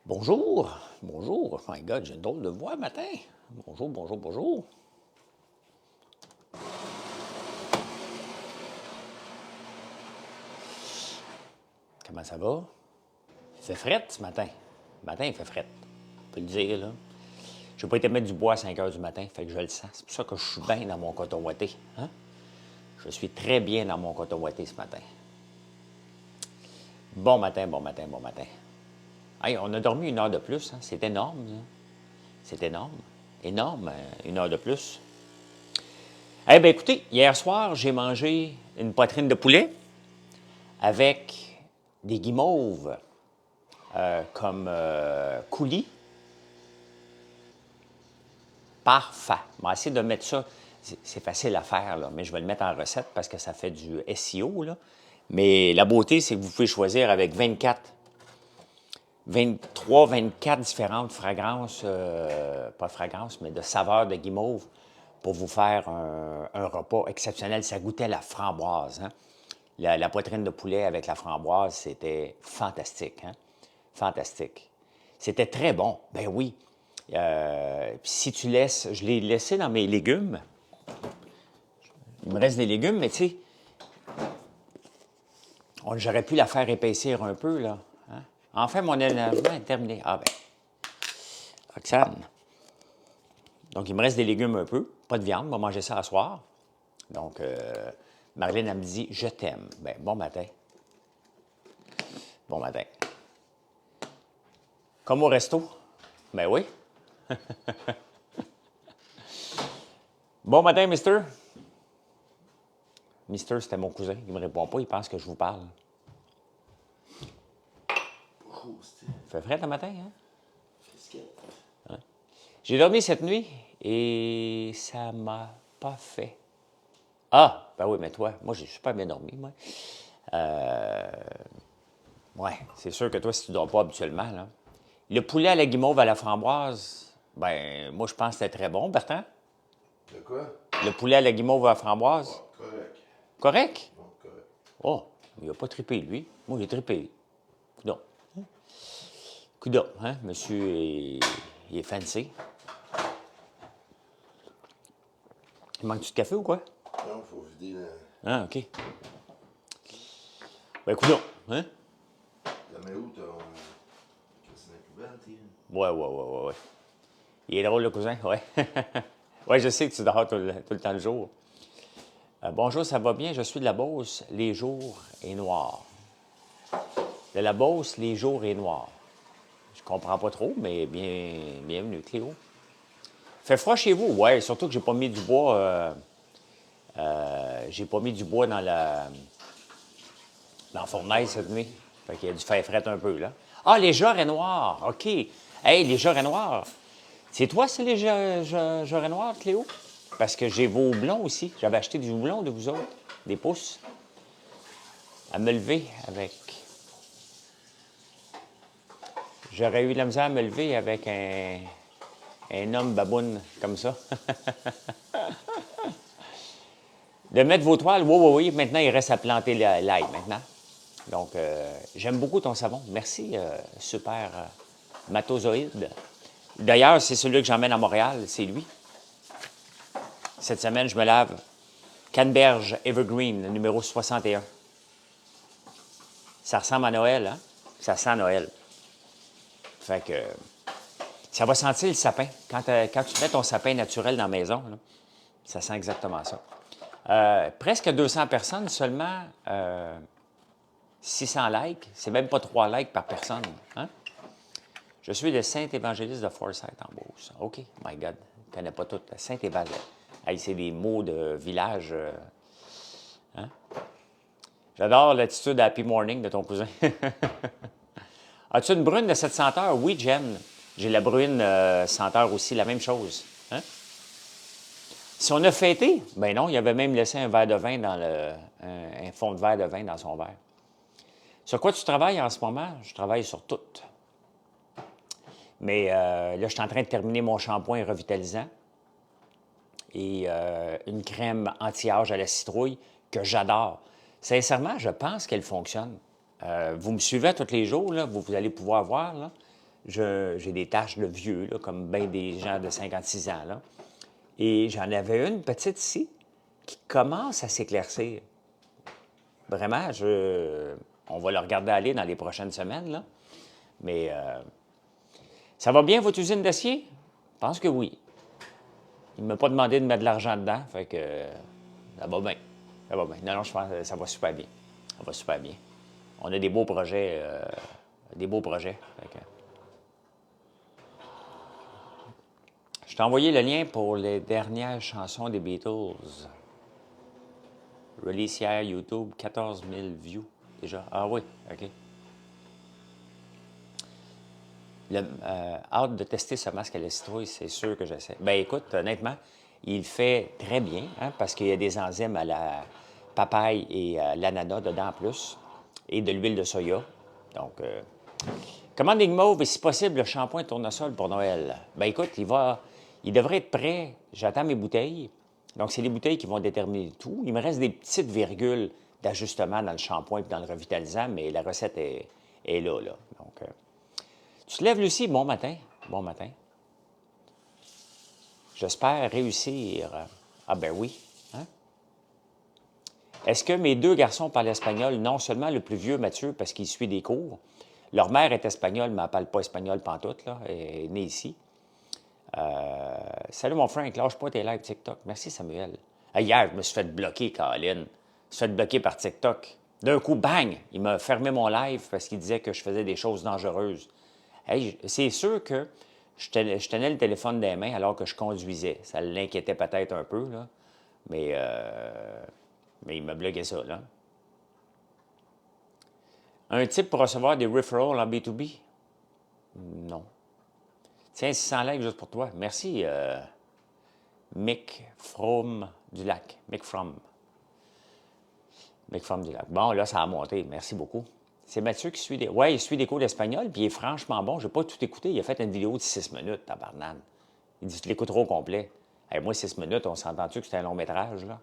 Bonjour, bonjour. My God, j'ai une drôle de voix matin. Bonjour, bonjour, bonjour. Comment ça va? Il fait fret ce matin. Le matin, il fait fret. On peut le dire, là. Je n'ai pas été mettre du bois à 5 heures du matin, fait que je le sens. C'est pour ça que je suis bien dans mon coton ouaté. Hein? Je suis très bien dans mon coton ouaté ce matin. Bon matin, bon matin, bon matin. Hey, on a dormi 1 heure de plus. Hein? C'est énorme, là. C'est énorme. Énorme, 1 heure de plus. Eh bien, écoutez, hier soir, j'ai mangé une poitrine de poulet avec des guimauves comme coulis. Parfait. On va essayer de mettre ça. C'est facile à faire, là, mais je vais le mettre en recette parce que ça fait du SEO. Là. Mais la beauté, c'est que vous pouvez choisir avec 23, 24 différentes fragrances, pas fragrances, mais de saveurs de guimauve pour vous faire un repas exceptionnel. Ça goûtait la framboise. Hein? La poitrine de poulet avec la framboise, c'était fantastique. Hein? Fantastique. C'était très bon. Ben oui. Si tu laisses, je l'ai laissé dans mes légumes. Il me reste des légumes, mais tu sais, j'aurais pu la faire épaissir un peu, là. Hein? Enfin, mon énervement est terminé. Ah ben, Roxane. Donc, il me reste des légumes un peu. Pas de viande, on va manger ça à soir. Donc, Marlène, elle me dit « Je t'aime ». Ben, bon matin. Bon matin. Comme au resto? Ben oui. Bon matin, mister. Mister, c'était mon cousin. Il me répond pas, il pense que je vous parle. Il fait frais le matin, hein? Hein? J'ai dormi cette nuit et ça m'a pas fait. Ah, ben oui, mais toi, moi, j'ai super bien dormi, moi. Ouais, c'est sûr que toi, si tu dors pas habituellement, là. Le poulet à la guimauve à la framboise, ben, moi, je pense que c'était très bon, Bertrand. De quoi? Le poulet à la guimauve à la framboise. Correct. Correct? Bon, correct. Oh, il a pas trippé, lui. Moi, j'ai trippé. Coudon. Coudon, hein? Monsieur est, il est fancy. Il manque-tu de café ou quoi? Non, faut vider la... Ah, OK. Ben, coudon, hein? La mets où, ton... C'est la poubelle, t'es... Ouais. Il est drôle, le cousin, ouais. Ouais, je sais que tu dors tout le temps le jour. Bonjour, ça va bien? Je suis de la Beauce, les jours est noir. De la Beauce, les jours est noir. Je comprends pas trop, mais bienvenue, Cléo. Fait froid chez vous? Ouais, surtout que j'ai pas mis du bois. J'ai pas mis du bois dans la fournaise cette nuit. Fait qu'il y a du faire fret un peu, là. Ah, les jarrets noirs! OK. Hey, les jarrets noirs! C'est toi, c'est les jarrets noirs, Cléo? Parce que j'ai vos houblons aussi. J'avais acheté des houblons de vous autres, des pousses. À me lever avec... J'aurais eu de la misère à me lever avec un homme baboune comme ça. De mettre vos toiles, oui. Maintenant, il reste à planter l'ail maintenant. Donc, j'aime beaucoup ton savon. Merci, super matozoïde. D'ailleurs, c'est celui que j'emmène à Montréal, c'est lui. Cette semaine, je me lave Canneberge Evergreen, le numéro 61. Ça ressemble à Noël, hein? Ça sent Noël. Fait que ça va sentir le sapin. Quand tu mets ton sapin naturel dans la maison, là, ça sent exactement ça. Presque 200 personnes, seulement 600 likes. C'est même pas 3 likes par personne. Hein? Je suis le Saint-Évangéliste de Forsyth en Beauce. OK, my God, je ne connais pas tout. Saint-Évangéliste. Hey, c'est des mots de village. Hein? J'adore l'attitude Happy Morning de ton cousin. As-tu une brune de cette senteur? Oui, Jen. J'ai la brune senteur aussi, la même chose. Hein? Si on a fêté, ben non, il avait même laissé un verre de vin dans un fond de verre de vin dans son verre. Sur quoi tu travailles en ce moment? Je travaille sur tout. Mais là, je suis en train de terminer mon shampoing revitalisant et une crème anti-âge à la citrouille que j'adore. Sincèrement, je pense qu'elle fonctionne. Vous me suivez tous les jours, là, vous allez pouvoir voir. Là, j'ai des taches de vieux, là, comme bien des gens de 56 ans. Là. Et j'en avais une petite ici qui commence à s'éclaircir. Vraiment, on va le regarder aller dans les prochaines semaines. Là. Mais ça va bien, votre usine d'acier? Je pense que oui. Il ne m'a pas demandé de mettre de l'argent dedans, fait que ça va bien. Ça va bien. Non, je pense que ça va super bien. Ça va super bien. On a des beaux projets. Des beaux projets. Fait que... Je t'ai envoyé le lien pour les dernières chansons des Beatles. Release hier, YouTube, 14 000 views déjà. Ah oui, OK. Hâte de tester ce masque à la citrouille, c'est sûr que j'essaie. Ben écoute, honnêtement, il fait très bien, hein, parce qu'il y a des enzymes à la papaye et à l'ananas dedans en plus, et de l'huile de soya. Donc, commanding mauve et si possible, le shampoing tournesol pour Noël. Ben écoute, il devrait être prêt. J'attends mes bouteilles. Donc, c'est les bouteilles qui vont déterminer tout. Il me reste des petites virgules d'ajustement dans le shampoing et dans le revitalisant, mais la recette est là, là. Donc, tu te lèves, Lucie? Bon matin. Bon matin. J'espère réussir. Ah ben oui. Hein? Est-ce que mes deux garçons parlent espagnol? Non seulement le plus vieux, Mathieu, parce qu'il suit des cours. Leur mère est espagnole, mais elle ne parle pas espagnol pantoute, là. Elle est née ici. Salut mon Frank, lâche pas tes lives TikTok. Merci Samuel. Hier, je me suis fait bloquer, Colin. Je me suis fait bloquer par TikTok. D'un coup, bang! Il m'a fermé mon live parce qu'il disait que je faisais des choses dangereuses. Hey, c'est sûr que je tenais le téléphone des mains alors que je conduisais. Ça l'inquiétait peut-être un peu, là. Mais il m'a bloqué ça, là. Un type pour recevoir des referrals en B2B? Non. Tiens, 600 likes juste pour toi. Merci, Mick From du Lac. Mick From. Mick From du Lac. Bon, là, ça a monté. Merci beaucoup. C'est Mathieu qui suit des... Ouais, il suit des cours d'espagnol, puis il est franchement bon. Je n'ai pas tout écouté. Il a fait une vidéo de 6 minutes, tabarnane. Il dit, tu l'écouteras au complet. Hey, moi, 6 minutes, on s'entend-tu que c'est un long métrage, là?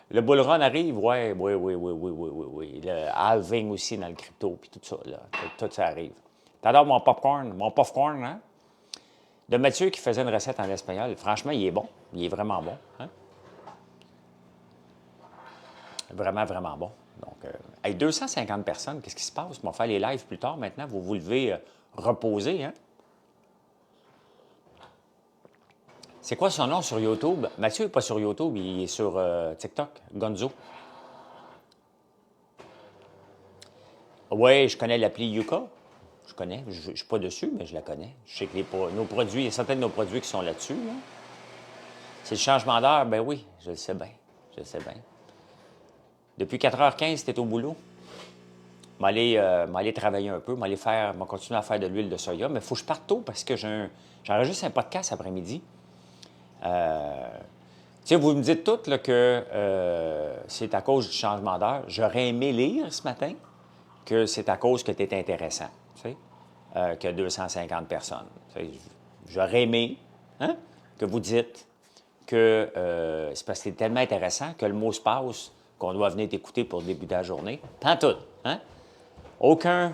Le bull run arrive, oui. Le halving aussi dans le crypto, puis tout ça, là. Tout ça arrive. T'adores mon popcorn? Mon popcorn, hein? De Mathieu qui faisait une recette en espagnol. Franchement, il est bon. Il est vraiment bon. Hein? Vraiment, vraiment bon. Donc, hey, 250 personnes, qu'est-ce qui se passe? On va faire les lives plus tard maintenant. Vous vous levez reposer, hein? C'est quoi son nom sur YouTube? Mathieu n'est pas sur YouTube, il est sur TikTok. Gonzo. Oui, je connais l'appli Yuka. Je connais. Je ne suis pas dessus, mais je la connais. Je sais que nos produits, il y a certains de nos produits qui sont là-dessus. Là. C'est le changement d'heure? Ben oui, je le sais bien. Je le sais bien. Depuis 4h15, tu es au boulot. M'aller travailler un peu, m'aller continuer à faire de l'huile de soya. Mais il faut que je parte tôt parce que j'enregistre un podcast après-midi. Tu sais, vous me dites toutes là, que c'est à cause du changement d'heure. J'aurais aimé lire ce matin que c'est à cause que tu es intéressant, tu sais, que 250 personnes. J'aurais aimé que vous dites que c'est parce que c'est tellement intéressant que le mot se passe qu'on doit venir t'écouter pour le début de la journée. Tant tout, hein? Aucun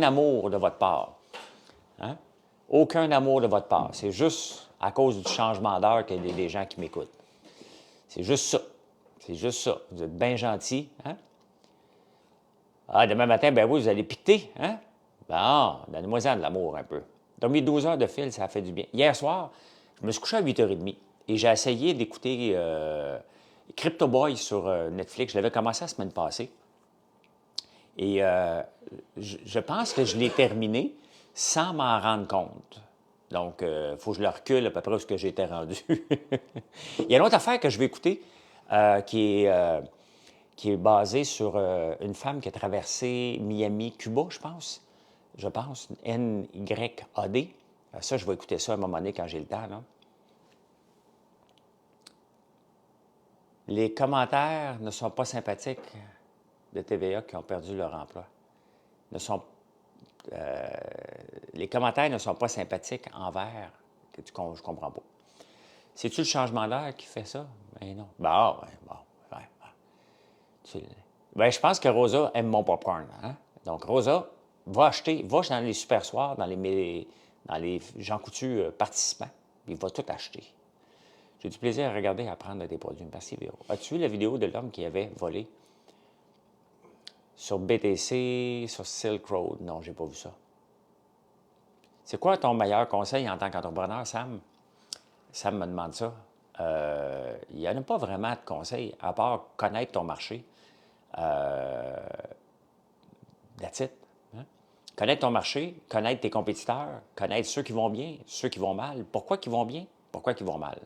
amour de votre part. Hein? Aucun amour de votre part. C'est juste à cause du changement d'heure qu'il y a des gens qui m'écoutent. C'est juste ça. C'est juste ça. Vous êtes bien gentil. Hein? Ah, demain matin, ben oui, vous allez piquer. Hein? Bon, donnez-moi-en de l'amour un peu. Dormir 12 heures de fil, ça a fait du bien. Hier soir, je me suis couché à 8h30 et j'ai essayé d'écouter Crypto Boy sur Netflix. Je l'avais commencé la semaine passée. Et je pense que je l'ai terminé sans m'en rendre compte. Donc, il faut que je le recule à peu près où que j'étais rendu. Il y a une autre affaire que je vais écouter qui est basée sur une femme qui a traversé Miami, Cuba, je pense. Je pense, NYAD. Ça, je vais écouter ça à un moment donné quand j'ai le temps. Là. Les commentaires ne sont pas sympathiques de TVA qui ont perdu leur emploi. Les commentaires ne sont pas sympathiques envers. Je ne comprends pas. C'est-tu le changement d'heure qui fait ça? Ben non. Ben, je pense que Rosa aime mon popcorn. Hein? Donc, Rosa, va acheter, va dans les super soirs, dans les Jean Coutu participants, il va tout acheter. J'ai du plaisir à regarder et à prendre des produits. Merci, Véro. As-tu vu la vidéo de l'homme qui avait volé sur BTC, sur Silk Road? Non, j'ai pas vu ça. C'est quoi ton meilleur conseil en tant qu'entrepreneur, Sam? Sam me demande ça. Il n'y en a pas vraiment de conseils, à part connaître ton marché. That's it. Hein? Connaître ton marché, connaître tes compétiteurs, connaître ceux qui vont bien, ceux qui vont mal. Pourquoi ils vont bien? Pourquoi ils vont mal?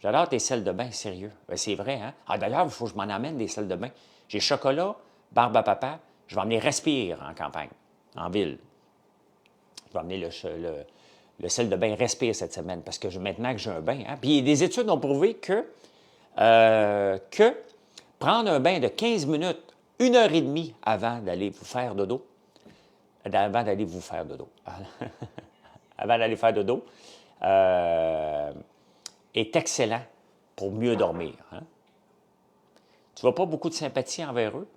J'adore tes selles de bain, sérieux. Ben, c'est vrai, hein? Ah, d'ailleurs, il faut que je m'en amène des selles de bain. J'ai chocolat, barbe à papa. Je vais emmener Respire en campagne, en ville. Je vais emmener le sel de bain Respire cette semaine parce que maintenant que j'ai un bain, hein? Puis des études ont prouvé que prendre un bain de 15 minutes, 1 heure et demie avant d'aller vous faire dodo, avant d'aller vous faire dodo, avant d'aller faire dodo, est excellent pour mieux dormir. Hein? Tu vois pas beaucoup de sympathie envers eux?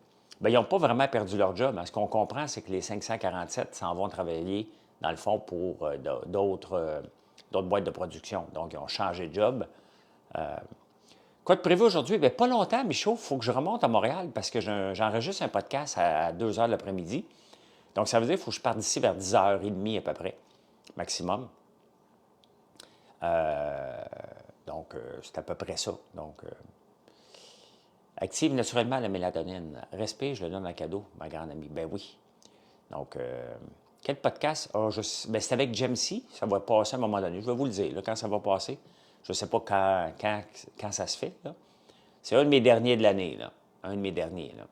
Bien, ils n'ont pas vraiment perdu leur job. Hein. Ce qu'on comprend, c'est que les 547 s'en vont travailler, dans le fond, pour d'autres boîtes de production. Donc, ils ont changé de job. Quoi de prévu aujourd'hui? Bien, pas longtemps, Michaud. Il faut que je remonte à Montréal parce que j'enregistre un podcast à 2 heures l'après-midi. Donc, ça veut dire qu'il faut que je parte d'ici vers 10h30 à peu près, maximum. Donc, c'est à peu près ça. Donc, active naturellement la mélatonine. Respire, je le donne en cadeau, ma grande amie. Ben oui. Donc, quel podcast? Ah, ben, c'est avec Jamesy. Ça va passer à un moment donné. Je vais vous le dire, là, quand ça va passer. Je ne sais pas quand ça se fait. Là. C'est un de mes derniers de l'année. Là. Un de mes derniers. Là.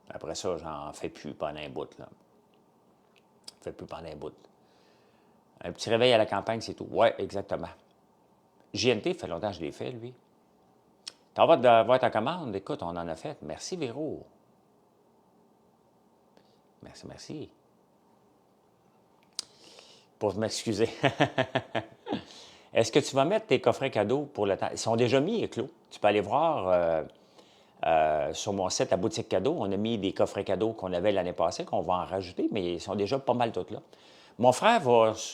Après ça, j'en fais plus pendant un bout. Là. Je fais plus pendant un bout. Un petit réveil à la campagne, c'est tout. Oui, exactement. JNT, fait longtemps que je l'ai fait, lui. Tu vas d'avoir ta commande? Écoute, on en a fait. Merci, Véro. Merci, merci. Pour m'excuser. Est-ce que tu vas mettre tes coffrets cadeaux pour le temps? Ils sont déjà mis, Claude. Tu peux aller voir sur mon site à Boutique Cadeau. On a mis des coffrets cadeaux qu'on avait l'année passée, qu'on va en rajouter, mais ils sont déjà pas mal tous là. Mon frère,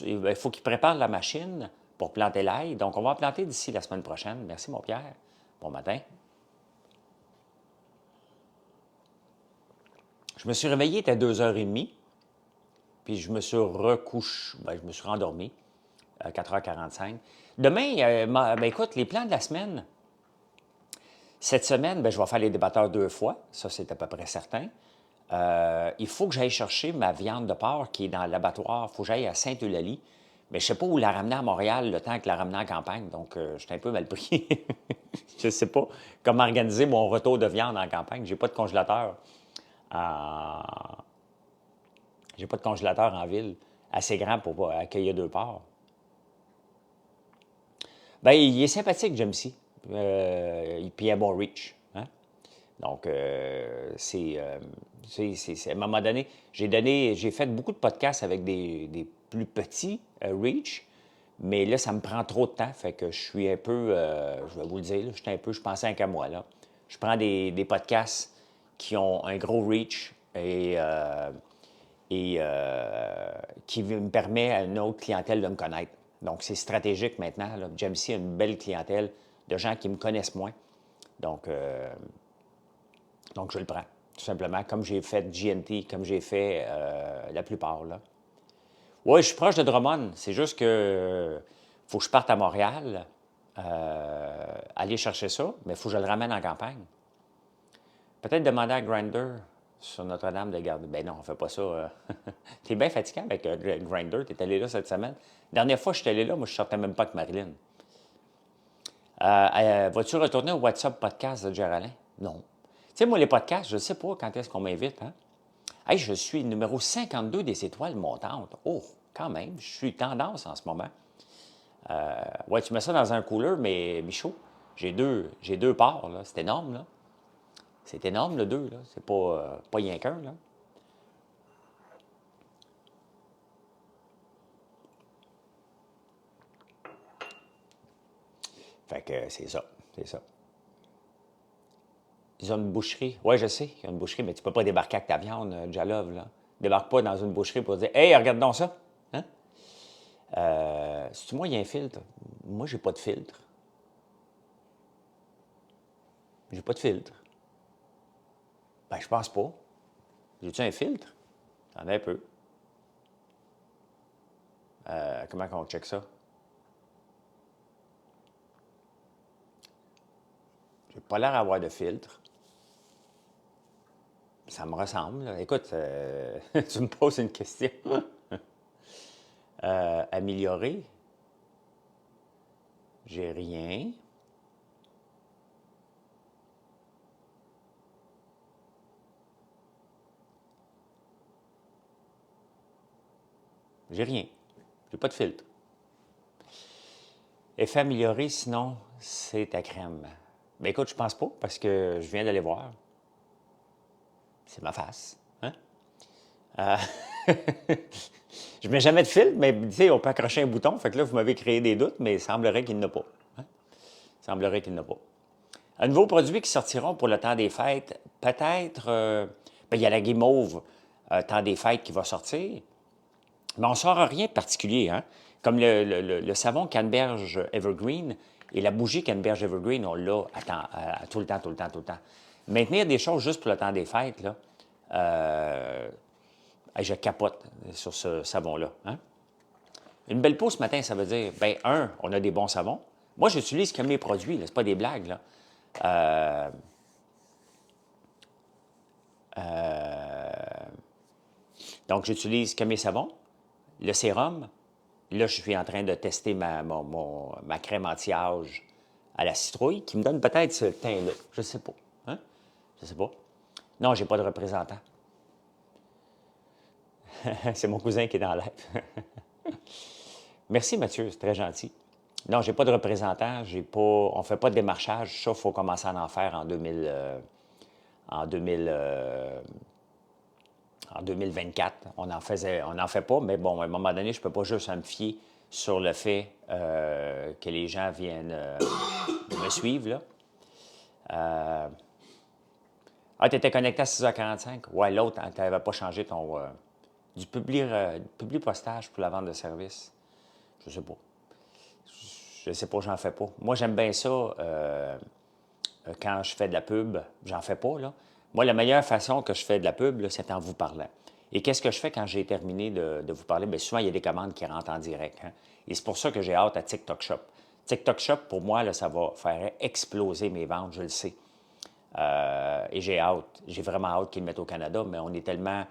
il faut qu'il prépare la machine pour planter l'ail. Donc, on va en planter d'ici la semaine prochaine. Merci, mon Pierre. Bon matin. Je me suis réveillé, il était 2h30, puis je me suis recouché, je me suis rendormi à 4h45. Demain, écoute, les plans de la semaine, cette semaine, je vais faire les débatteurs 2 fois, ça c'est à peu près certain. Il faut que j'aille chercher ma viande de porc qui est dans l'abattoir, il faut que j'aille à Sainte-Eulalie, mais je ne sais pas où la ramener à Montréal le temps que la ramener en campagne, donc je suis un peu mal pris. Je ne sais pas comment organiser mon retour de viande en campagne, j'ai pas de congélateur. J'ai pas de congélateur en ville assez grand pour accueillir 2 porcs. Bien, il est sympathique, Jamesy. Puis il a bon reach. Hein? Donc, à un moment donné, j'ai fait beaucoup de podcasts avec des plus petits reach, mais là, ça me prend trop de temps. Fait que je suis un peu, je vais vous le dire, je pensais un qu'à moi. Là. Je prends des podcasts qui ont un gros reach et qui me permet à une autre clientèle de me connaître. Donc, c'est stratégique maintenant. Jamesy a une belle clientèle de gens qui me connaissent moins. Donc je le prends, tout simplement, comme j'ai fait GNT, comme j'ai fait la plupart. Là. Oui, je suis proche de Drummond. C'est juste que faut que je parte à Montréal, aller chercher ça, mais il faut que je le ramène en campagne. Peut-être demander à Grindr sur Notre-Dame de garder. Ben non, on ne fait pas ça. Tu es bien fatigué avec Grindr. Tu es allé là cette semaine. Dernière fois que je suis allé là, moi, je ne sortais même pas avec Marilyn. Vas-tu retourner au WhatsApp podcast de Géraldin? Non. Tu sais, moi, les podcasts, je ne sais pas quand est-ce qu'on m'invite. Hein? Hey, je suis numéro 52 des étoiles montantes. Oh, quand même, je suis tendance en ce moment. Ouais, tu mets ça dans un cooler, mais Michaud, j'ai deux parts, là. C'est énorme, là. C'est énorme, le 2, là. C'est pas rien qu'un, là. Fait que c'est ça. Ils ont une boucherie. Oui, je sais qu'il y a une boucherie, mais tu peux pas débarquer avec ta viande, Jalov, là. Débarque pas dans une boucherie pour dire Hey, regarde donc ça! Hein? Si moi, il y a un filtre. Moi, j'ai pas de filtre. J'ai pas de filtre. Ben, je pense pas. J'ai-tu un filtre? J'en ai un peu. Comment on check ça? J'ai pas l'air d'avoir de filtre. Ça me ressemble, là. Écoute, tu me poses une question. Améliorer? J'ai rien. J'ai rien. J'ai pas de filtre. Effet amélioré, sinon, c'est ta crème. Ben écoute, je pense pas, parce que je viens d'aller voir. C'est ma face. Hein? Euh, je mets jamais de filtre, mais tu sais, on peut accrocher un bouton. Fait que là, vous m'avez créé des doutes, mais il semblerait qu'il n'y en a pas. Hein? Il semblerait qu'il n'y en a pas. Un nouveau produit qui sortiront pour le temps des fêtes, peut-être, ben, il y a la guimauve, temps des fêtes qui va sortir, mais on ne sort rien de particulier, hein? Comme le savon Canneberge Evergreen et la bougie Canneberge Evergreen, on l'a tout le temps, tout le temps, tout le temps. Maintenir des choses juste pour le temps des fêtes, là, je capote sur ce savon-là. Hein? Une belle peau ce matin, ça veut dire, ben on a des bons savons. Moi, j'utilise que mes produits, ce n'est pas des blagues, là. Donc, j'utilise que mes savons, le sérum. Là, je suis en train de tester ma crème anti-âge à la citrouille qui me donne peut-être ce teint-là. Je ne sais pas. Hein? Je ne sais pas. Non, j'ai pas de représentant. C'est mon cousin qui est dans l'air. Merci, Mathieu, c'est très gentil. Non, j'ai pas de représentant, on ne fait pas de démarchage. Ça, il faut commencer à en faire en 2024. On n'en fait pas, mais bon, à un moment donné, je ne peux pas juste me fier sur le fait que les gens viennent me suivre. Là. Tu étais connecté à 6h45? Ouais, l'autre, tu n'avais pas changé du public postage pour la vente de services. Je sais pas. Je sais pas, j'en fais pas. Moi, j'aime bien ça quand je fais de la pub. J'en fais pas, là. Moi, la meilleure façon que je fais de la pub, là, c'est en vous parlant. Et qu'est-ce que je fais quand j'ai terminé de vous parler? Bien, souvent, il y a des commandes qui rentrent en direct. Hein? Et c'est pour ça que j'ai hâte à TikTok Shop. TikTok Shop, pour moi, là, ça va faire exploser mes ventes, je le sais. Et j'ai vraiment hâte qu'ils le mettent au Canada, mais on est tellement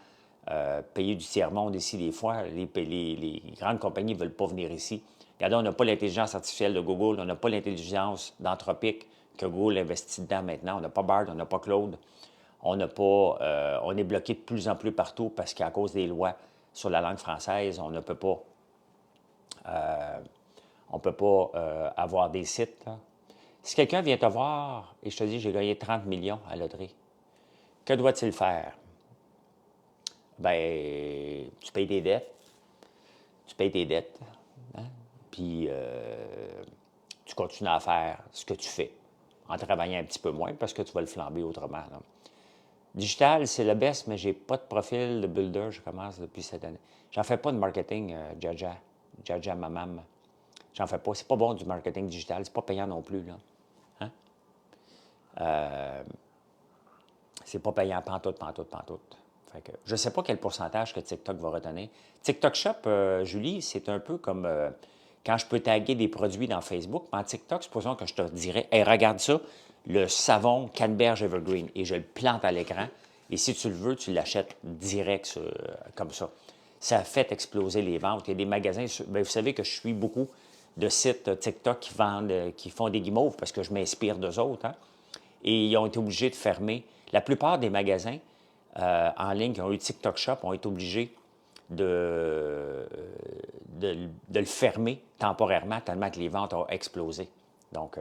payé du tiers-monde ici des fois. Les grandes compagnies ne veulent pas venir ici. Regardez, on n'a pas l'intelligence artificielle de Google, on n'a pas l'intelligence d'Anthropic que Google investit dedans maintenant. On n'a pas Bard, on n'a pas Claude. On est bloqué de plus en plus partout parce qu'à cause des lois sur la langue française, on ne peut pas, avoir des sites. Là. Si quelqu'un vient te voir et je te dis j'ai gagné 30 millions à la loterie, que doit-il faire? Bien, tu payes tes dettes. Tu payes tes dettes. Hein? Puis, tu continues à faire ce que tu fais en travaillant un petit peu moins parce que tu vas le flamber autrement. Là. Digital, c'est le best, mais j'ai pas de profil de builder. Je commence depuis cette année. J'en fais pas de marketing, Jaja, mamam. J'en fais pas. C'est pas bon du marketing digital. C'est pas payant non plus. Là. Hein? C'est pas payant pantoute. Fait que, je ne sais pas quel pourcentage que TikTok va retenir. TikTok Shop, Julie, c'est un peu comme quand je peux taguer des produits dans Facebook. En TikTok, supposons que je te dirais, hey, regarde ça, le savon Canneberge Evergreen, et je le plante à l'écran. Et si tu le veux, tu l'achètes direct comme ça. Ça a fait exploser les ventes. Il y a des magasins, bien, vous savez que je suis beaucoup de sites TikTok qui font des guimauves parce que je m'inspire d'eux autres. Hein? Et ils ont été obligés de fermer. La plupart des magasins en ligne qui ont eu TikTok Shop ont été obligés de le fermer temporairement tellement que les ventes ont explosé. Donc,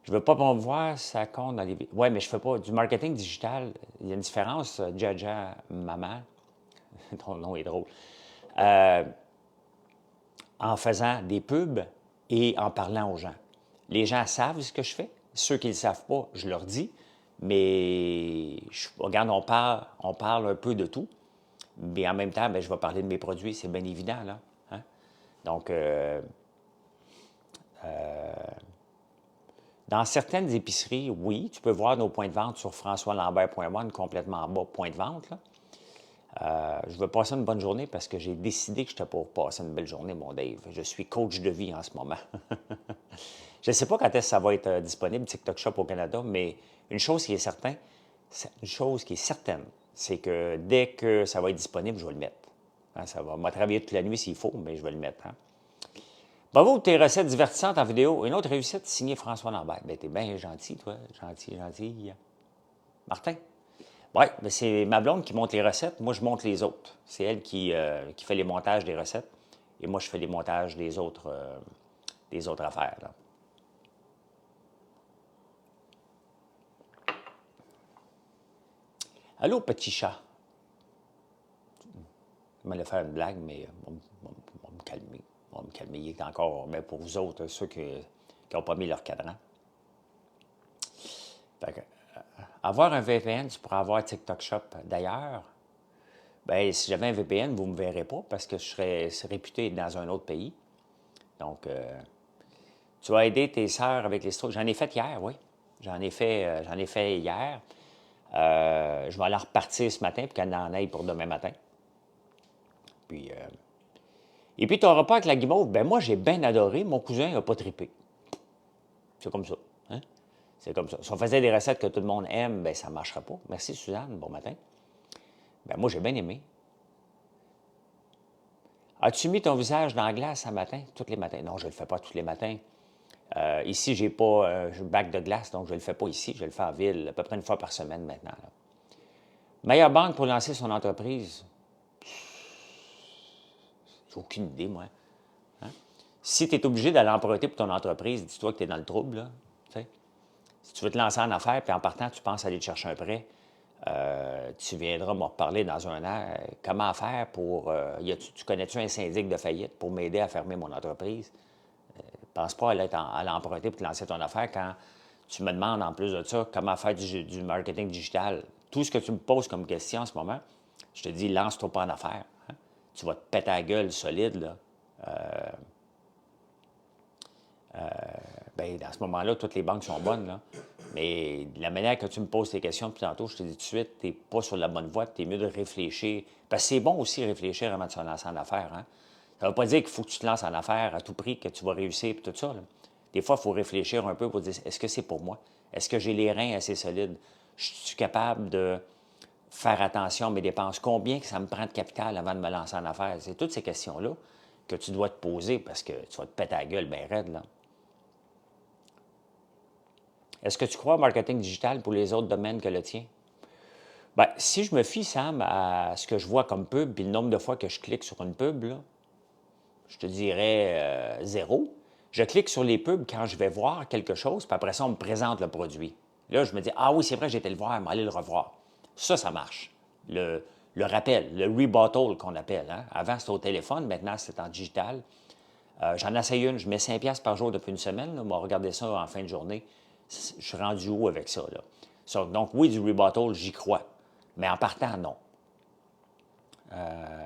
je ne veux pas me voir, ça compte dans les... Oui, mais je ne fais pas du marketing digital. Il y a une différence, Jaja, maman, ton nom est drôle, en faisant des pubs et en parlant aux gens. Les gens savent ce que je fais. Ceux qui ne le savent pas, je leur dis. Mais, regarde, on parle un peu de tout. Mais en même temps, ben, je vais parler de mes produits, c'est bien évident, là. Hein? Donc, dans certaines épiceries, oui, tu peux voir nos points de vente sur françoislambert.one, complètement en bas, point de vente, là. Je veux passer une bonne journée parce que j'ai décidé que j'étais pour passer une belle journée, mon Dave. Je suis coach de vie en ce moment. Je ne sais pas quand est-ce que ça va être disponible, TikTok Shop au Canada, mais une chose qui est certaine, c'est que dès que ça va être disponible, je vais le mettre. Hein, ça va m'a travaillé toute la nuit s'il faut, mais je vais le mettre. Hein. Bravo pour tes recettes divertissantes en vidéo. Une autre réussite signée François Lambert. Ben, t'es bien gentil, toi. Gentil, gentil. Martin? Oui, ben c'est ma blonde qui monte les recettes. Moi, je monte les autres. C'est elle qui fait les montages des recettes. Et moi, je fais les montages des autres affaires. Là. Allô, petit chat. Je m'allais faire une blague, mais on va me calmer. On va me calmer. Il est encore, mais pour vous autres, ceux qui n'ont pas mis leur cadran. Fait que, avoir un VPN, tu pourras avoir TikTok Shop. D'ailleurs, ben, si j'avais un VPN, vous ne me verrez pas parce que je serais réputé dans un autre pays. Donc, tu vas aider tes sœurs avec les strokes. J'en ai fait hier, oui. J'en ai fait hier. Je vais aller repartir ce matin, puis qu'elle en aille pour demain matin. Puis, et puis, tu n'auras pas avec la guimauve. Ben moi, j'ai bien adoré. Mon cousin n'a pas trippé. C'est comme ça. Hein? C'est comme ça. Si on faisait des recettes que tout le monde aime, ben ça ne marcherait pas. Merci, Suzanne. Bon matin. Ben moi, j'ai bien aimé. As-tu mis ton visage dans la glace ce matin? Tous les matins? Non, je ne le fais pas tous les matins. Ici, je n'ai pas un bac de glace, donc je ne le fais pas ici. Je le fais en ville, à peu près une fois par semaine maintenant. Là. Meilleure banque pour lancer son entreprise? J'ai aucune idée, moi. Hein? Si tu es obligé d'aller emprunter pour ton entreprise, dis-toi que tu es dans le trouble. Là, t'sais. Si tu veux te lancer en affaires, puis en partant, tu penses aller te chercher un prêt, tu viendras me reparler dans un an. Comment faire pour... tu connais-tu un syndic de faillite pour m'aider à fermer mon entreprise? Pense pas à l'emprunter pour te lancer ton affaire quand tu me demandes en plus de ça comment faire du marketing digital. Tout ce que tu me poses comme question en ce moment, je te dis, lance-toi pas en affaires. Hein? Tu vas te péter la gueule solide. Là. Ben, dans ce moment-là, toutes les banques sont bonnes. Là. Mais de la manière que tu me poses tes questions, puis tantôt, je te dis tout de suite, tu n'es pas sur la bonne voie, tu es mieux de réfléchir. Parce que c'est bon aussi réfléchir avant de se lancer en affaires. Hein? Ça ne veut pas dire qu'il faut que tu te lances en affaires à tout prix, que tu vas réussir et tout ça. Là. Des fois, il faut réfléchir un peu pour dire, est-ce que c'est pour moi? Est-ce que j'ai les reins assez solides? Je suis capable de faire attention à mes dépenses? Combien que ça me prend de capital avant de me lancer en affaires? C'est toutes ces questions-là que tu dois te poser parce que tu vas te péter la gueule bien raide. Là. Est-ce que tu crois au marketing digital pour les autres domaines que le tien? Bien, si je me fie, Sam, à ce que je vois comme pub, puis le nombre de fois que je clique sur une pub, là, je te dirais 0. Je clique sur les pubs quand je vais voir quelque chose, puis après ça, on me présente le produit. Là, je me dis, ah oui, c'est vrai, j'ai été le voir, mais allez le revoir. Ça marche. Le rappel, le rebottle qu'on appelle. Hein? Avant, c'était au téléphone, maintenant, c'est en digital. J'en essaye une, je mets 5$ par jour depuis une semaine. Là. On va regarder ça en fin de journée. Je suis rendu où avec ça? Là? Donc, oui, du rebottle, j'y crois. Mais en partant, non.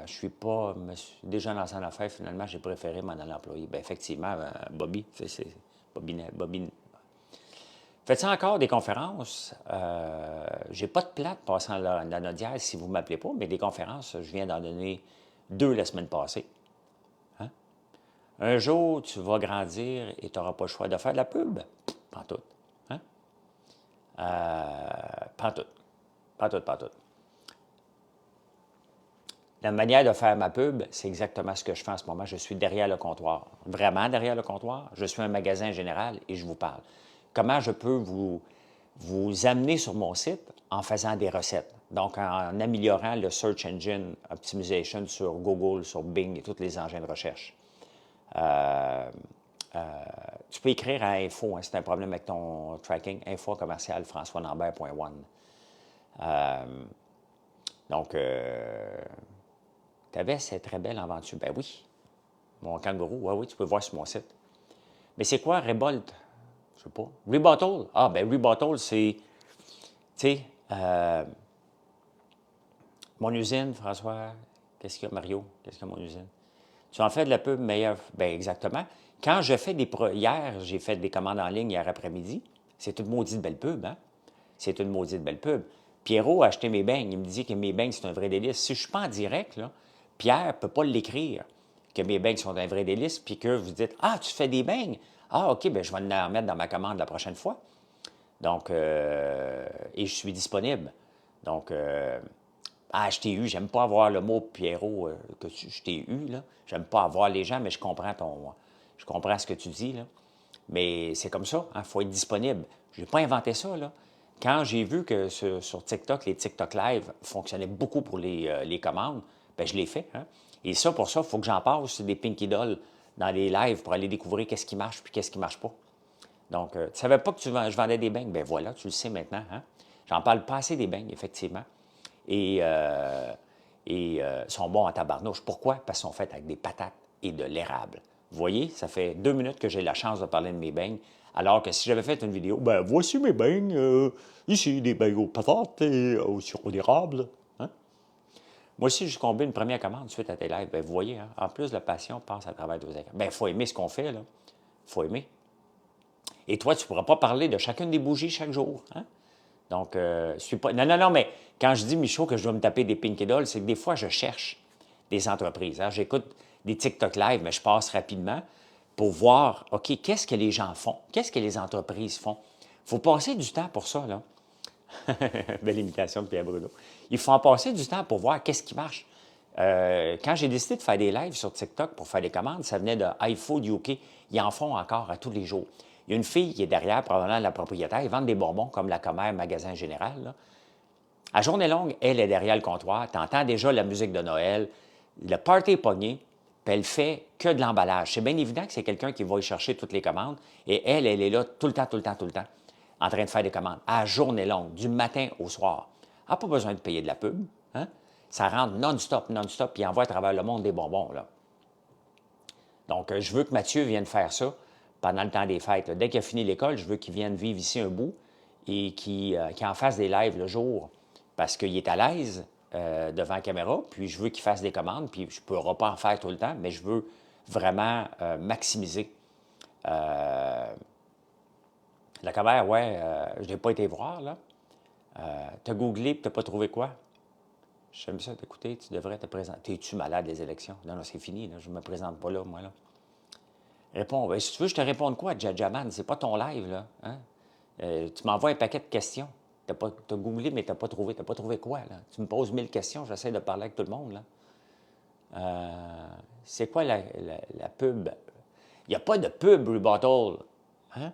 Je suis pas... me suis déjà lancé en affaires, finalement, j'ai préféré m'en aller employer. Bien, effectivement, Bobby, c'est Bobby. Faites-vous encore des conférences? J'ai pas de plate passant la Nodière, si vous ne m'appelez pas, mais des conférences, je viens d'en donner 2 la semaine passée. Hein? Un jour, tu vas grandir et tu n'auras pas le choix de faire de la pub. Pas tout. Hein? Pas tout. Pas tout, pas tout. La manière de faire ma pub, c'est exactement ce que je fais en ce moment. Je suis derrière le comptoir. Vraiment derrière le comptoir. Je suis un magasin général et je vous parle. Comment je peux vous amener sur mon site en faisant des recettes? Donc, en améliorant le Search Engine Optimization sur Google, sur Bing et tous les engins de recherche. Tu peux écrire à info, hein, si tu as un problème avec ton tracking, info commercial françoislambert.one. Donc, tu avais cette très belle aventure. Ben oui, mon kangourou, oui, tu peux voir sur mon site. Mais c'est quoi Rebolt? Je sais pas. Rebottle? Ah, ben Rebottle, c'est Tu sais, mon usine, François, qu'est-ce qu'il y a, Mario? Qu'est-ce qu'il y a, mon usine? Tu en fais de la pub meilleure? Bien, exactement. Quand je fais hier, j'ai fait des commandes en ligne hier après-midi. C'est une maudite belle pub, hein? C'est une maudite belle pub. Pierrot a acheté mes beignes. Il me dit que mes beignes, c'est un vrai délice. Si je ne suis pas en direct, là, Pierre ne peut pas l'écrire que mes beignes sont un vrai délice, puis que vous dites Ah, tu fais des beignes? Ah, OK, bien, je vais en remettre dans ma commande la prochaine fois. Donc, et je suis disponible. Donc, je t'ai eu, j'aime pas avoir le mot Pierrot je t'ai eu, là. J'aime pas avoir les gens, mais je comprends ce que tu dis, là. Mais c'est comme ça, il faut être disponible. Je n'ai pas inventé ça, là. Quand j'ai vu que sur TikTok, les TikTok Live fonctionnaient beaucoup pour les commandes, bien, je l'ai fait, hein. Et ça, pour ça, il faut que j'en passe des Pinky Dolls dans les lives pour aller découvrir qu'est-ce qui marche puis qu'est-ce qui marche pas. Donc, tu ne savais pas que je vendais des beignes? Bien voilà, tu le sais maintenant, hein. J'en parle pas assez des beignes, effectivement. Et sont bons en tabarnouche. Pourquoi? Parce qu'ils sont faits avec des patates et de l'érable. Vous voyez, ça fait 2 minutes que j'ai la chance de parler de mes beignes, alors que si j'avais fait une vidéo, ben voici mes beignes, ici des beignes aux patates et au sirop d'érable. Hein? Moi aussi, je combine une première commande suite à tes lives. Ben, vous voyez, hein? En plus, la passion passe à travers vos écrans. Ben, il faut aimer ce qu'on fait, là. Il faut aimer. Et toi, tu ne pourras pas parler de chacune des bougies chaque jour. Hein? Donc, je suis pas. Non, non, non, mais quand je dis, Michaud, que je dois me taper des Pinky Dolls, c'est que des fois, je cherche des entreprises. Hein? J'écoute des TikTok Live, mais je passe rapidement pour voir, OK, qu'est-ce que les gens font? Qu'est-ce que les entreprises font? Il faut passer du temps pour ça, là. Belle imitation de Pierre Bruno. Il faut en passer du temps pour voir qu'est-ce qui marche. Quand j'ai décidé de faire des lives sur TikTok pour faire des commandes, ça venait de iFood UK. Ils en font encore à tous les jours. Il y a une fille qui est derrière, probablement la propriétaire. Ils vendent des bonbons comme la Commère Magasin Général. Là. À journée longue, elle est derrière le comptoir. Tu entends déjà la musique de Noël. Le party est pogné, puis elle fait que de l'emballage. C'est bien évident que c'est quelqu'un qui va y chercher toutes les commandes. Et elle est là tout le temps, tout le temps, tout le temps, en train de faire des commandes. À journée longue, du matin au soir. Elle n'a pas besoin de payer de la pub. Hein? Ça rentre non-stop, non-stop, puis il envoie à travers le monde des bonbons. Là. Donc, je veux que Mathieu vienne faire ça pendant le temps des fêtes. Là. Dès qu'il a fini l'école, je veux qu'il vienne vivre ici un bout et qu'il en fasse des lives le jour parce qu'il est à l'aise devant la caméra, puis je veux qu'il fasse des commandes, puis je ne pourrai pas en faire tout le temps, mais je veux vraiment maximiser. La caméra, ouais, je n'ai pas été voir, là. Tu as googlé et tu n'as pas trouvé quoi? J'aime ça t'écouter, tu devrais te présenter. Es-tu malade des élections? Non, non, c'est fini, là. Je ne me présente pas là, moi, là. Réponds. Ben, si tu veux, je te réponde quoi, Jajaman? C'est pas ton live, là. Hein? Tu m'envoies un paquet de questions. Tu as googlé, mais tu n'as pas trouvé. Tu n'as pas trouvé quoi, là? Tu me poses 1000 questions, j'essaie de parler avec tout le monde, là. C'est quoi la pub? Il n'y a pas de pub rebottle. Hein?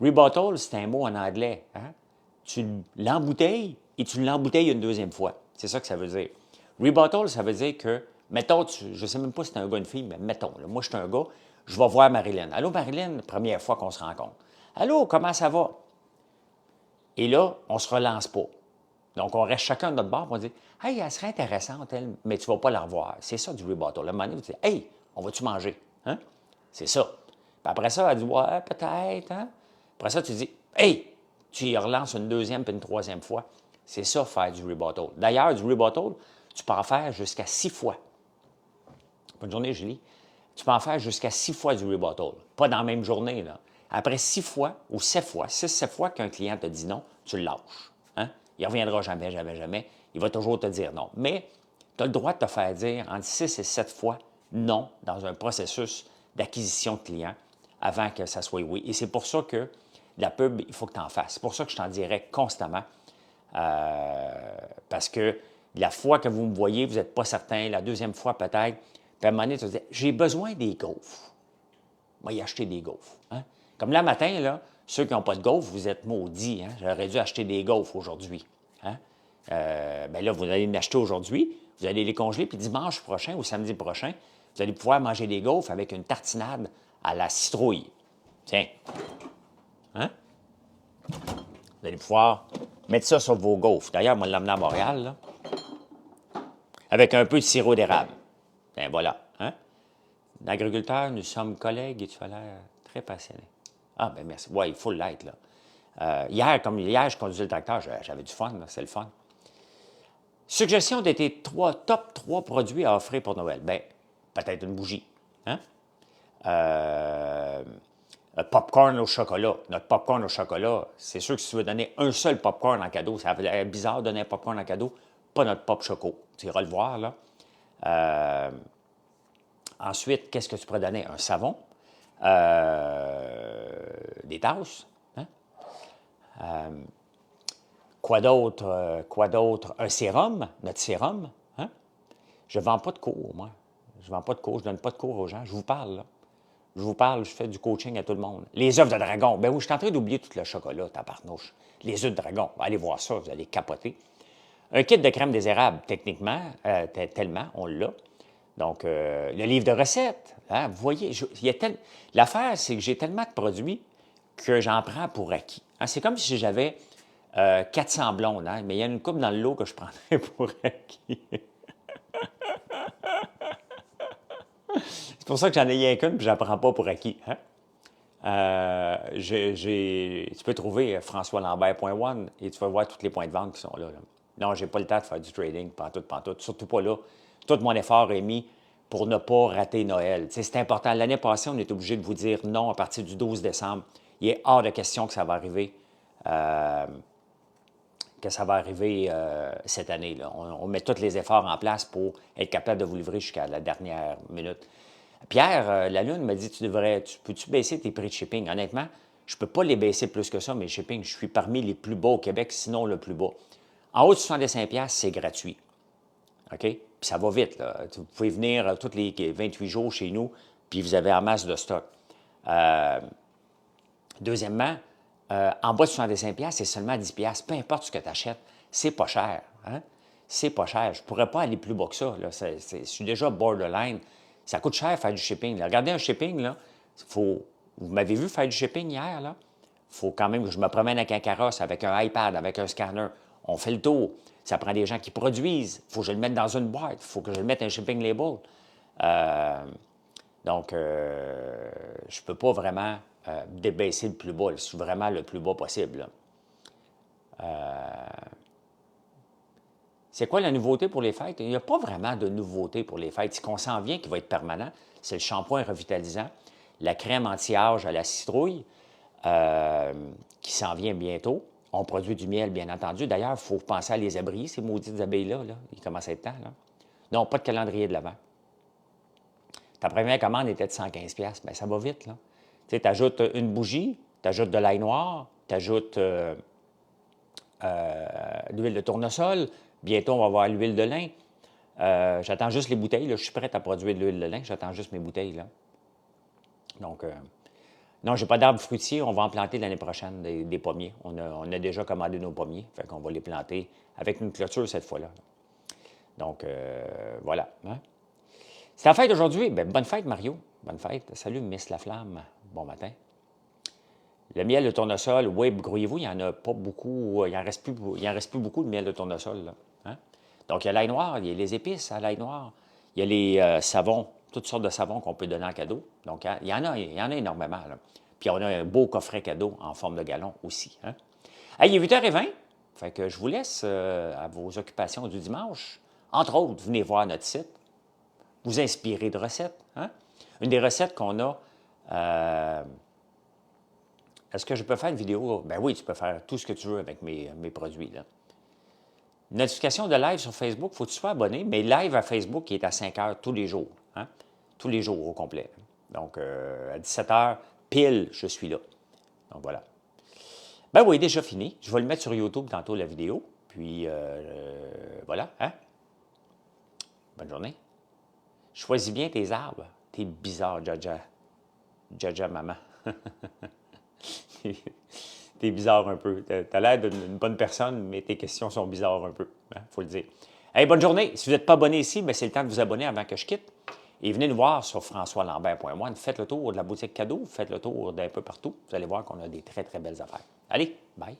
Rebottle, c'est un mot en anglais. Hein? Tu l'embouteilles et tu l'embouteilles une deuxième fois. C'est ça que ça veut dire. Rebottle, ça veut dire que, mettons, je ne sais même pas si c'est un gars ou une fille, mais mettons, là, moi, je suis un gars, je vais voir Marilyn. Allô, Marilyn, première fois qu'on se rencontre. Allô, comment ça va? Et là, on ne se relance pas. Donc, on reste chacun de notre bord, on dit Hey, elle serait intéressante, elle, mais tu ne vas pas la revoir. C'est ça du rebottle. À un moment donné, tu dis Hey, on va-tu manger? Hein? C'est ça. Puis après ça, elle dit Ouais, peut-être. Hein? Après ça, tu dis Hey, tu y relances une deuxième puis une troisième fois. C'est ça, faire du rebottle. D'ailleurs, du rebottle, tu peux en faire jusqu'à 6 fois. Bonne journée, Julie. Tu peux en faire jusqu'à 6 fois du rebottle. Pas dans la même journée, là. Après 6 fois ou 7 fois, 6-7 fois qu'un client te dit non, tu le lâches. Hein? Il ne reviendra jamais, jamais, jamais. Il va toujours te dire non. Mais tu as le droit de te faire dire entre 6 et 7 fois non dans un processus d'acquisition de clients avant que ça soit oui. Et c'est pour ça que la pub, il faut que tu en fasses. C'est pour ça que je t'en dirai constamment. Parce que la fois que vous me voyez, vous n'êtes pas certain. La deuxième fois, peut-être. Puis à un moment donné, tu te dis j'ai besoin des gaufres. Moi, y acheter des gaufres. Hein? Comme là, matin, là, ceux qui n'ont pas de gaufres, vous êtes maudits. Hein? J'aurais dû acheter des gaufres aujourd'hui. Hein? Bien là, vous allez en acheter aujourd'hui, vous allez les congeler, puis dimanche prochain ou samedi prochain, vous allez pouvoir manger des gaufres avec une tartinade à la citrouille. Tiens. Hein? Vous allez pouvoir mettre ça sur vos gaufres. D'ailleurs, moi, l'amener à Montréal, là, avec un peu de sirop d'érable. Bien, voilà. Hein? L'agriculteur, nous sommes collègues et tu as l'air très passionné. Ah, bien, merci. Oui, il faut l'être, là. Hier, je conduisais le tracteur, j'avais du fun, c'est le fun. Suggestion de tes top 3 produits à offrir pour Noël. Bien, peut-être une bougie. Hein? Popcorn au chocolat. Notre popcorn au chocolat, c'est sûr que si tu veux donner un seul popcorn en cadeau, ça fait bizarre de donner un popcorn en cadeau, pas notre pop choco. Tu iras le voir, là. Ensuite, qu'est-ce que tu pourrais donner? Un savon, des tasses. Hein? Quoi d'autre? Un sérum, notre sérum. Hein? Je ne vends pas de cours, moi. Je ne vends pas de cours, je ne donne pas de cours aux gens. Je vous parle, là. Je vous parle, je fais du coaching à tout le monde. Les œufs de dragon. Ben oui, je suis en train d'oublier tout le chocolat, tabarnouche. Les œufs de dragon. Allez voir ça, vous allez capoter. Un kit de crème des érables, techniquement, tellement, on l'a. Donc, le livre de recettes, hein, vous voyez, l'affaire, c'est que j'ai tellement de produits que j'en prends pour acquis. Hein, c'est comme si j'avais 400 blondes, hein, mais il y a une coupe dans le lot que je prendrais pour acquis. C'est pour ça que j'en ai rien qu'une, puis je n'en prends pas pour acquis. Hein? Tu peux trouver françoislambert.one et tu vas voir tous les points de vente qui sont là. Non, je n'ai pas le temps de faire du trading, pantoute. Surtout pas là. Tout mon effort est mis pour ne pas rater Noël. C'est important. L'année passée, on est obligé de vous dire non à partir du 12 décembre. Il est hors de question que ça va arriver. Cette année. Là. On met tous les efforts en place pour être capable de vous livrer jusqu'à la dernière minute. Pierre, la Lune m'a dit, peux-tu baisser tes prix de shipping? Honnêtement, je ne peux pas les baisser plus que ça, mes shipping. Je suis parmi les plus bas au Québec, sinon le plus bas. En haut de 65$, c'est gratuit. OK? Puis ça va vite. Là. Vous pouvez venir tous les 28 jours chez nous, puis vous avez en masse de stock. Deuxièmement, en bas de 65$, c'est seulement 10$. Peu importe ce que tu achètes, c'est pas cher. Hein? C'est pas cher. Je ne pourrais pas aller plus bas que ça. Là. Je suis déjà borderline. Ça coûte cher faire du shipping. Là. Regardez un shipping, là. Vous m'avez vu faire du shipping hier, là? Il faut quand même que je me promène avec un carrosse, avec un iPad, avec un scanner. On fait le tour. Ça prend des gens qui produisent. Il faut que je le mette dans une boîte. Il faut que je le mette un shipping label. Donc, je ne peux pas vraiment débaisser le plus bas. Je suis vraiment le plus bas possible. C'est quoi la nouveauté pour les fêtes? Il n'y a pas vraiment de nouveauté pour les fêtes. Ce qu'on s'en vient qui va être permanent, c'est le shampoing revitalisant, la crème anti-âge à la citrouille qui s'en vient bientôt. On produit du miel, bien entendu. D'ailleurs, il faut penser à les abris, ces maudites abeilles-là. Là. Il commence à être temps. Là. Non, pas de calendrier de l'Avent. Ta première commande était de 115$. Bien, ça va vite. Là. Tu sais, ajoutes une bougie, tu ajoutes de l'ail noir, tu ajoutes l'huile de tournesol. Bientôt, on va avoir l'huile de lin. J'attends juste les bouteilles. Là. Je suis prête à produire de l'huile de lin. J'attends juste mes bouteilles. Là. Donc, non, je n'ai pas d'arbres fruitiers. On va en planter l'année prochaine, des pommiers. On a déjà commandé nos pommiers. Fait qu'on va les planter avec une clôture cette fois-là. Donc, voilà. Hein? C'est la fête aujourd'hui. Bien, bonne fête, Mario. Bonne fête. Salut, Miss Laflamme. Bon matin. Le miel de tournesol, oui, grouillez-vous, il n'y en a pas beaucoup. Il n'en reste plus beaucoup de miel de tournesol. Là. Hein? Donc, il y a l'ail noir, il y a les épices à l'ail noir. Il y a les savons, toutes sortes de savons qu'on peut donner en cadeau. Donc, il y en a énormément. Là. Puis, on a un beau coffret cadeau en forme de gallon aussi. Hein? Hey, il est 8h20. Fait que je vous laisse à vos occupations du dimanche. Entre autres, venez voir notre site. Vous inspirer de recettes. Hein? Une des recettes qu'on a... Est-ce que je peux faire une vidéo? Ben oui, tu peux faire tout ce que tu veux avec mes produits. Là. Notification de live sur Facebook, il faut que tu sois abonné, mais live à Facebook qui est à 5 heures tous les jours. Hein? Tous les jours au complet. Donc, à 17 heures, pile, je suis là. Donc, voilà. Ben oui, déjà fini. Je vais le mettre sur YouTube tantôt, la vidéo. Puis, voilà. Hein? Bonne journée. Choisis bien tes arbres. T'es bizarre, Jaja. Jaja, maman. T'es bizarre un peu. T'as l'air d'une bonne personne, mais tes questions sont bizarres un peu. Hein, faut le dire. Hey, bonne journée. Si vous n'êtes pas abonné ici, c'est le temps de vous abonner avant que je quitte. Et venez nous voir sur françoislambert.one. Faites le tour de la boutique cadeau. Faites le tour d'un peu partout. Vous allez voir qu'on a des très, très belles affaires. Allez, bye.